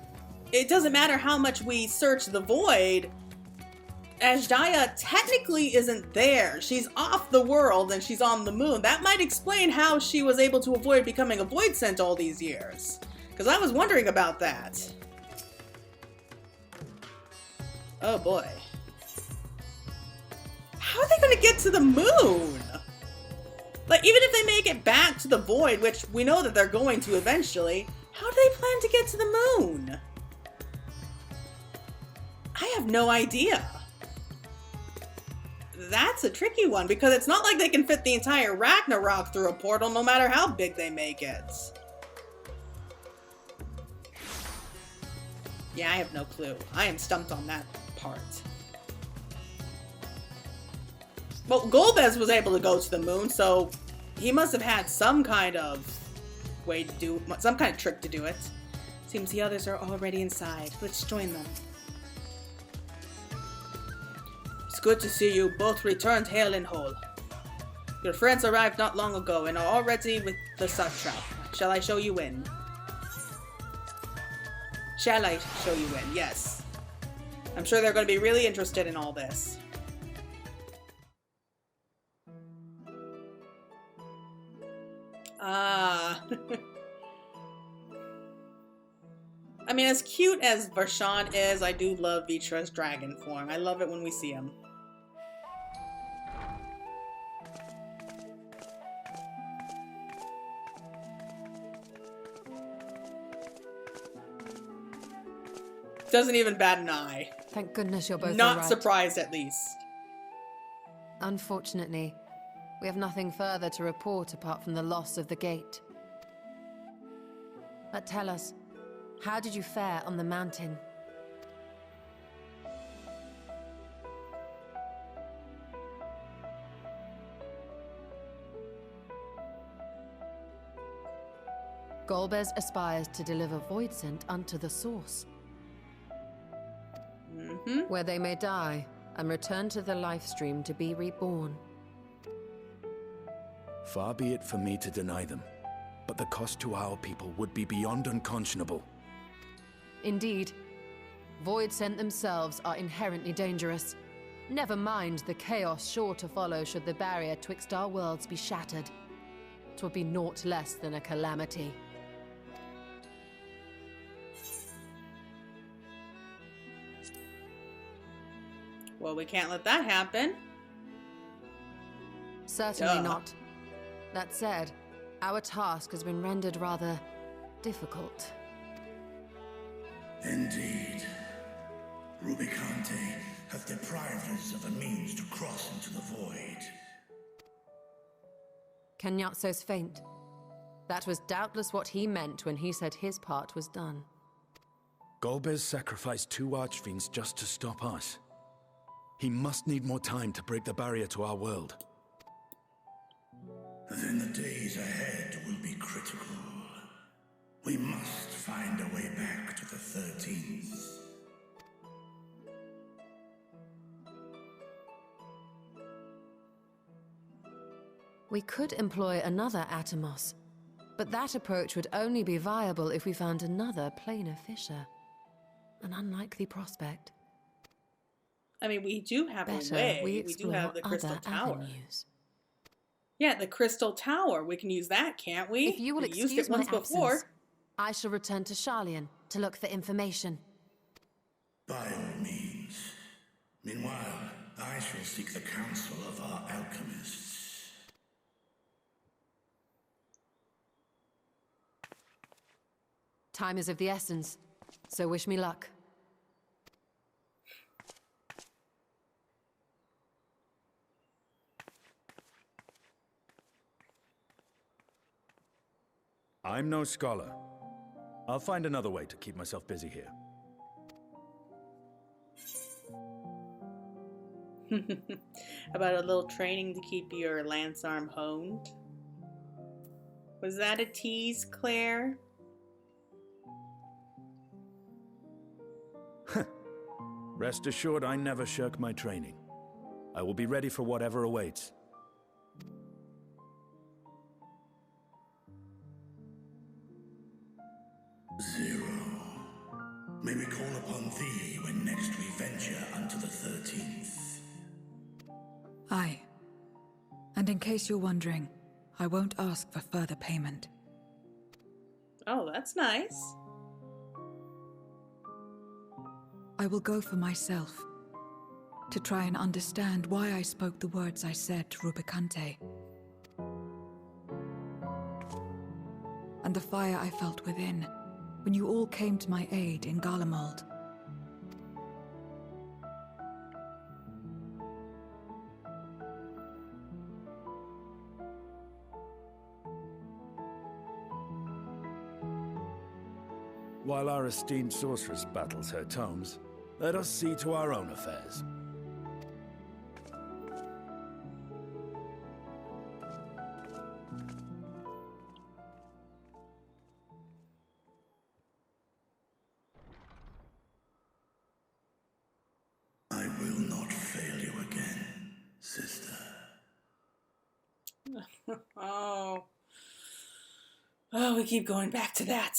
it doesn't matter how much we search the void, Azhdaya technically isn't there. She's off the world and she's on the moon. That might explain how she was able to avoid becoming a void scent all these years. Because I was wondering about that. Oh boy. How are they going to get to the moon? Like, even if they make it back to the void, which we know that they're going to eventually, how do they plan to get to the moon? I have no idea. That's a tricky one, because it's not like they can fit the entire Ragnarok through a portal, no matter how big they make it. Yeah, I have no clue. I am stumped on that part. Well, Golbez was able to go to the moon, so he must have had some kind of way to do, some kind of trick to do it. Seems the others are already inside. Let's join them. It's good to see you both returned hale and whole. Your friends arrived not long ago and are already with the Satrap. Shall I show you in? Shall I show you in? Yes. I'm sure they're going to be really interested in all this. Ah. I mean, as cute as Varshan is, I do love Vitra's dragon form. I love it when we see him. Doesn't even bat an eye. Thank goodness you're both Not all right. surprised, at least. Unfortunately, we have nothing further to report apart from the loss of the gate. But tell us, how did you fare on the mountain? Golbez aspires to deliver void scent unto the source, where they may die and return to the life stream to be reborn. Far be it for me to deny them, but the cost to our people would be beyond unconscionable. Indeed. Void Scent themselves are inherently dangerous. Never mind the chaos sure to follow should the barrier twixt our worlds be shattered. 'Twould be naught less than a calamity. Well, we can't let that happen. Certainly not. That said, our task has been rendered rather difficult. Indeed. Rubicante hath deprived us of a means to cross into the void. Kenyatso's faint. That was doubtless what he meant when he said his part was done. Golbez sacrificed 2 archfiends just to stop us. He must need more time to break the barrier to our world. Then the days ahead will be critical. We must find a way back to the 13th. We could employ another Atomos, but that approach would only be viable if we found another planar fissure. An unlikely prospect. I mean, we do have a way. We do have the Crystal Tower. Avenues. Yeah, the Crystal Tower. We can use that, can't we? If you will we used excuse it once my before. absence, I shall return to Sharlayan to look for information. By all means. Meanwhile, I shall seek the counsel of our alchemists. Time is of the essence, so wish me luck. I'm no scholar. I'll find another way to keep myself busy here. About a little training to keep your lance arm honed. Was that a tease, Claire? Rest assured, I never shirk my training. I will be ready for whatever awaits. Zero. May we call upon thee when next we venture unto the 13th? Aye. And in case you're wondering, I won't ask for further payment. Oh, that's nice. I will go for myself, to try and understand why I spoke the words I said to Rubicante. And the fire I felt within, when you all came to my aid in Garlemald. While our esteemed sorceress battles her tomes, let us see to our own affairs. I will not fail you again, sister. Oh, we keep going back to that.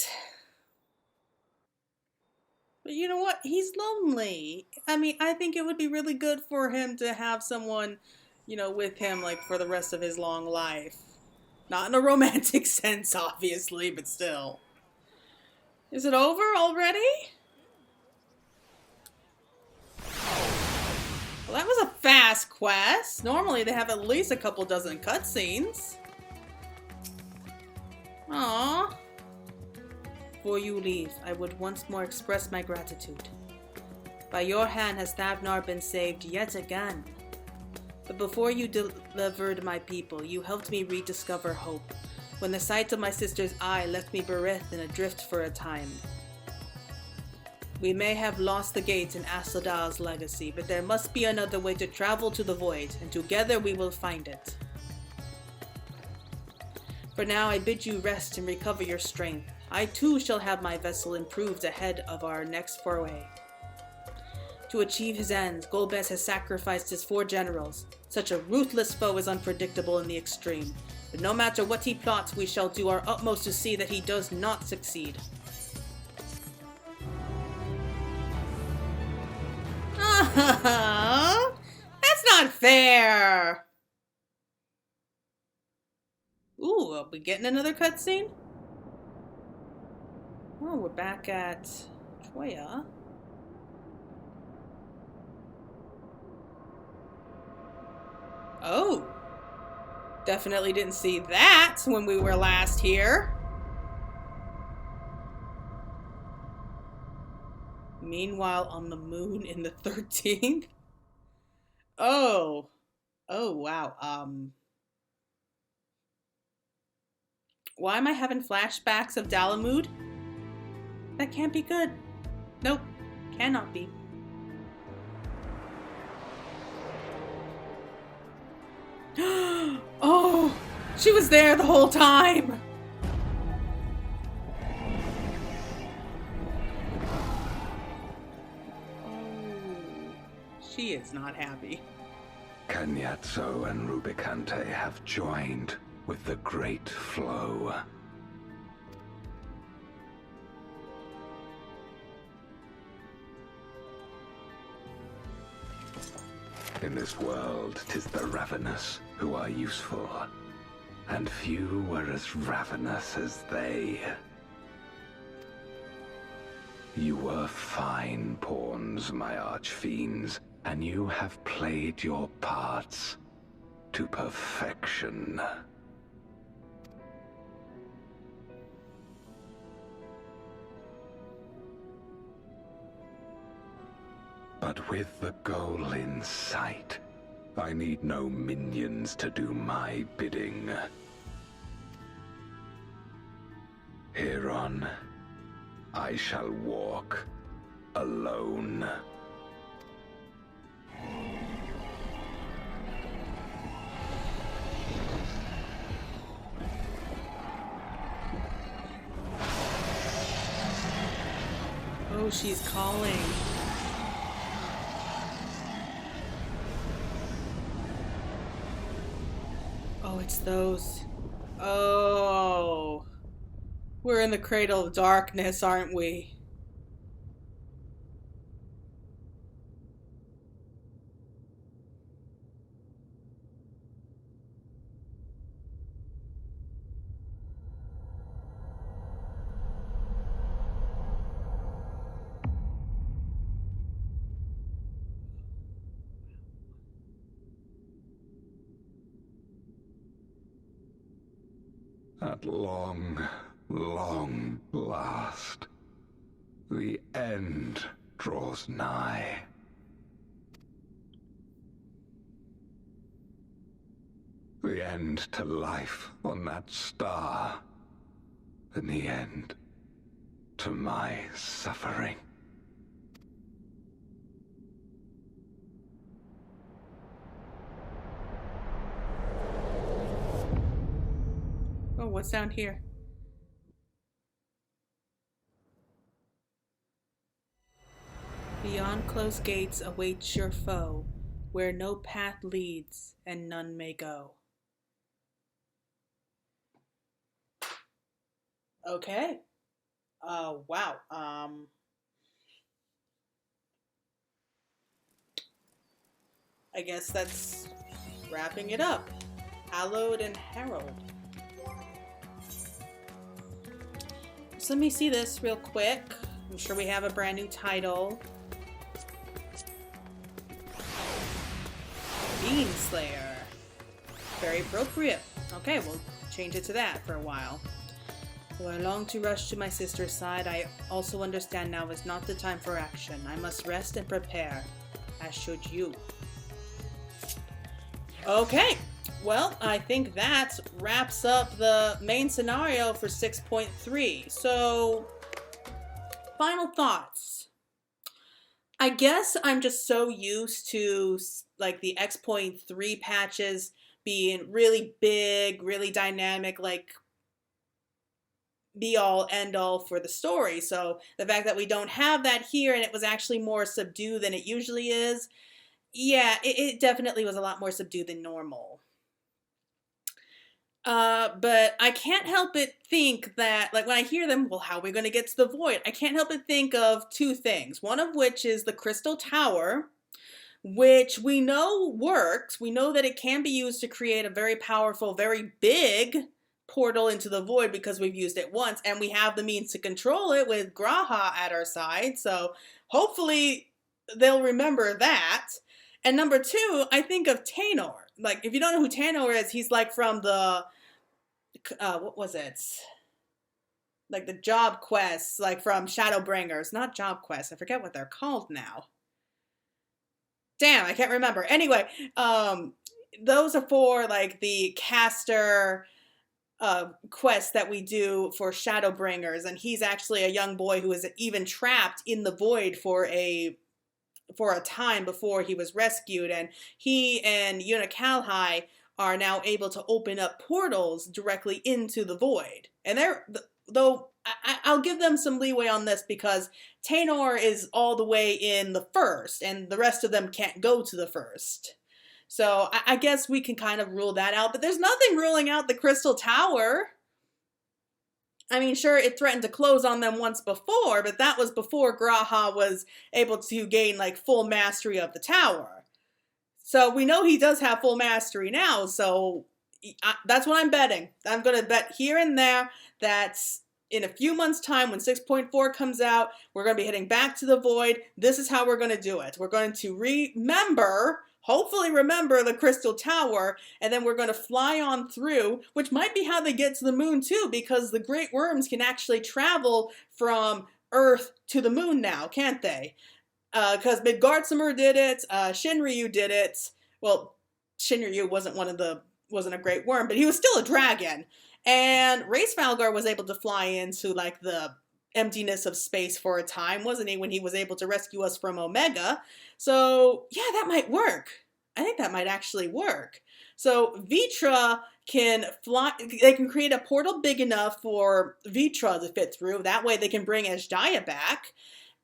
But you know what? He's lonely. I mean, I think it would be really good for him to have someone, you know, with him, like, for the rest of his long life. Not in a romantic sense, obviously, but still. Is it over already? Well, that was a fast quest. Normally they have at least a couple dozen cutscenes. Aww. Before you leave, I would once more express my gratitude. By your hand has Thavnair been saved yet again. But before you delivered my people, you helped me rediscover hope, when the sight of my sister's eye left me bereft and adrift for a time. We may have lost the gate in Aslodal's legacy, but there must be another way to travel to the void, and together we will find it. For now, I bid you rest and recover your strength. I too shall have my vessel improved ahead of our next foray. To achieve his ends, Golbez has sacrificed his 4 generals. Such a ruthless foe is unpredictable in the extreme. But no matter what he plots, we shall do our utmost to see that he does not succeed. That's not fair! Ooh, are we getting another cutscene? Oh, we're back at Troya. Oh! Definitely didn't see that when we were last here. Meanwhile, on the moon in the 13th. Oh. Oh, wow. Why am I having flashbacks of Dalamud? That can't be good. Nope. Cannot be. Oh! She was there the whole time! Oh. She is not happy. Kenyatso and Rubicante have joined with the Great Flow. In this world, 'tis the ravenous who are useful, and few were as ravenous as they. You were fine pawns, my archfiends, and you have played your parts to perfection. But with the goal in sight, I need no minions to do my bidding. Hereon, I shall walk alone. Oh, she's calling. Oh, it's those. Oh. We're in the cradle of darkness, aren't we? At long, long last, the end draws nigh. The end to life on that star, and the end to my suffering. Oh, what's down here? Beyond closed gates awaits your foe, where no path leads and none may go. Okay. Wow. I guess that's wrapping it up. Hallowed and Herald. So let me see this real quick. I'm sure we have a brand new title. Beanslayer. Very appropriate. Okay, we'll change it to that for a while. Though I long to rush to my sister's side, I also understand now is not the time for action. I must rest and prepare, as should you. Okay, well, I think that wraps up the main scenario for 6.3. So, final thoughts. I guess I'm just so used to like the X.3 patches being really big, really dynamic, like be all end all for the story. So the fact that we don't have that here and it was actually more subdued than it usually is, yeah, it definitely was a lot more subdued than normal. But I can't help but think that, like, when I hear them, well, how are we going to get to the void? I can't help but think of two things. One of which is the Crystal Tower, which we know works. We know that it can be used to create a very powerful, very big portal into the void because we've used it once, and we have the means to control it with Graha at our side. So hopefully they'll remember that. And number two, I think of Thavnair. Like, if you don't know who Thavnair is, he's like from the, what was it? Like the job quests, like from Shadowbringers. Not job quests, I forget what they're called now. Damn, I can't remember. Anyway, those are for like the caster quests that we do for Shadowbringers. And he's actually a young boy who is even trapped in the void for a time before he was rescued, and he and Unakalhai are now able to open up portals directly into the void. And though I'll give them some leeway on this because Thavnair is all the way in the first, and the rest of them can't go to the first. So I guess we can kind of rule that out, but there's nothing ruling out the Crystal Tower. I mean, sure, it threatened to close on them once before, but that was before G'raha was able to gain, like, full mastery of the tower. So we know he does have full mastery now, so that's what I'm betting. I'm going to bet here and there that in a few months' time, when 6.4 comes out, we're going to be heading back to the Void. This is how we're going to do it. We're going to hopefully remember the Crystal Tower, and then we're going to fly on through, which might be how they get to the moon too, because the Great Worms can actually travel from Earth to the moon now, can't they? Because Midgardsormr did it, Shinryu did it. Well, Shinryu wasn't a Great Worm, but he was still a dragon. And Hraesvelgr was able to fly into, like, the emptiness of space for a time, wasn't he, when he was able to rescue us from Omega? So, yeah, that might work. I think that might actually work. So, Vitra can fly, they can create a portal big enough for Vitra to fit through. That way they can bring Azhdaya back.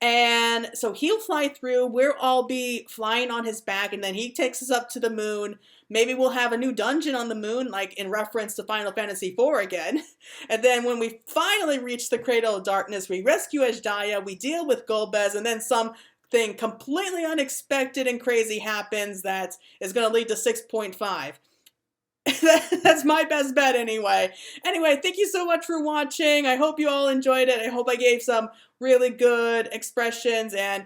And so he'll fly through, we'll all be flying on his back, and then he takes us up to the moon. Maybe we'll have a new dungeon on the moon, like in reference to Final Fantasy IV again. And then when we finally reach the Cradle of Darkness, we rescue Azhdaya, we deal with Golbez, and then something completely unexpected and crazy happens that is going to lead to 6.5. That's my best bet anyway. Anyway, thank you so much for watching. I hope you all enjoyed it. I hope I gave some really good expressions, and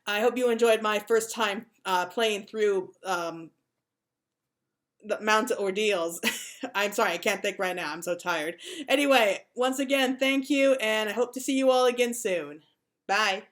I hope you enjoyed my first time playing through the Mount of Ordeals. I'm sorry, I can't think right now. I'm so tired. Anyway, once again, thank you, and I hope to see you all again soon. Bye.